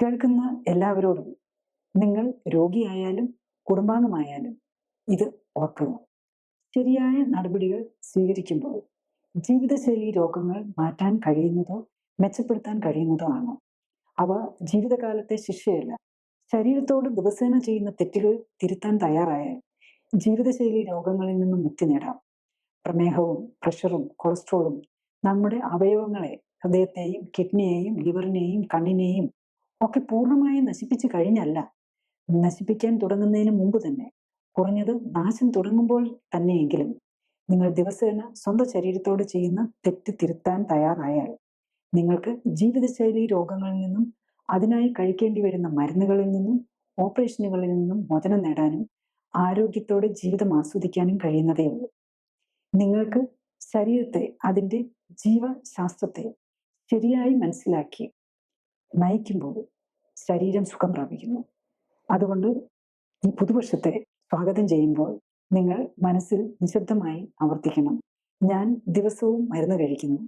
കേൾക്കുന്ന എല്ലാവരോടും നിങ്ങൾ രോഗിയായാലും കുടുംബാംഗമായാലും ഇത് ഓർക്കുക. ശരിയായ നടപടികൾ സ്വീകരിക്കുമ്പോൾ ജീവിതശൈലി രോഗങ്ങൾ മാറ്റാൻ കഴിയുന്നതോ മെച്ചപ്പെടുത്താൻ കഴിയുന്നതോ ആണ്. അവ ജീവിതകാലത്തെ ശിക്ഷയല്ല. ശരീരത്തോട് ദിവസേന ചെയ്യുന്ന തെറ്റുകൾ തിരുത്താൻ തയ്യാറായാൽ ജീവിതശൈലി രോഗങ്ങളിൽ നിന്നും മുക്തി നേടാം. പ്രമേഹവും പ്രഷറും കൊളസ്ട്രോളും നമ്മുടെ അവയവങ്ങളെ, ഹൃദയത്തെയും കിഡ്നിയെയും ലിവറിനെയും കണ്ണിനെയും ഒക്കെ പൂർണ്ണമായും നശിപ്പിച്ചു കഴിഞ്ഞല്ല, നശിപ്പിക്കാൻ തുടങ്ങുന്നതിന് മുമ്പ് തന്നെ, കുറഞ്ഞത് നാശം തുടങ്ങുമ്പോൾ തന്നെയെങ്കിലും നിങ്ങൾ ദിവസേന സ്വന്തം ശരീരത്തോട് ചെയ്യുന്ന തെറ്റ് തിരുത്താൻ തയ്യാറായാൽ നിങ്ങൾക്ക് ജീവിതശൈലി രോഗങ്ങളിൽ നിന്നും അതിനായി കഴിക്കേണ്ടി വരുന്ന മരുന്നുകളിൽ നിന്നും ഓപ്പറേഷനുകളിൽ നിന്നും മോചനം നേടാനും ആരോഗ്യത്തോടെ ജീവിതം ആസ്വദിക്കാനും കഴിയുന്നതേ ഉള്ളൂ. നിങ്ങൾക്ക് ശരീരത്തെ, അതിൻ്റെ ജീവശാസ്ത്രത്തെ ശരിയായി മനസ്സിലാക്കി നയിക്കുമ്പോൾ ശരീരം സുഖം പ്രാപിക്കുന്നു. അതുകൊണ്ട് ഈ പുതുവർഷത്തെ സ്വാഗതം ചെയ്യുമ്പോൾ നിങ്ങൾ മനസ്സിൽ നിശബ്ദമായി ആവർത്തിക്കണം: ഞാൻ ദിവസവും മരുന്ന് കഴിക്കുന്നു.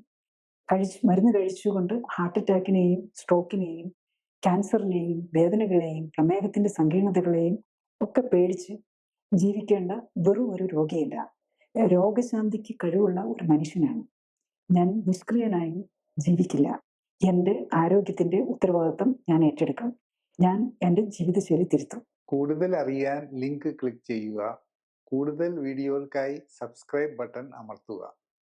മരുന്ന് കഴിച്ചുകൊണ്ട് ഹാർട്ട് അറ്റാക്കിനെയും സ്ട്രോക്കിനെയും ക്യാൻസറിനെയും വേദനകളെയും പ്രമേഹത്തിന്റെ സങ്കീർണതകളെയും ഒക്കെ പേടിച്ച് ജീവിക്കേണ്ട വെറും ഒരു രോഗിയല്ല, രോഗശാന്തിക്ക് കഴിവുള്ള ഒരു മനുഷ്യനാണ്. ഞാൻ നിഷ്ക്രിയനായി ജീവിക്കില്ല. എൻ്റെ ആരോഗ്യത്തിന്റെ ഉത്തരവാദിത്വം ഞാൻ ഏറ്റെടുക്കും. ഞാൻ എൻ്റെ ജീവിതശൈലി തിരുത്തും. കൂടുതൽ അറിയാൻ ലിങ്ക് ക്ലിക്ക് ചെയ്യുക. കൂടുതൽ വീഡിയോകൾക്കായി സബ്സ്ക്രൈബ് ബട്ടൺ അമർത്തുക.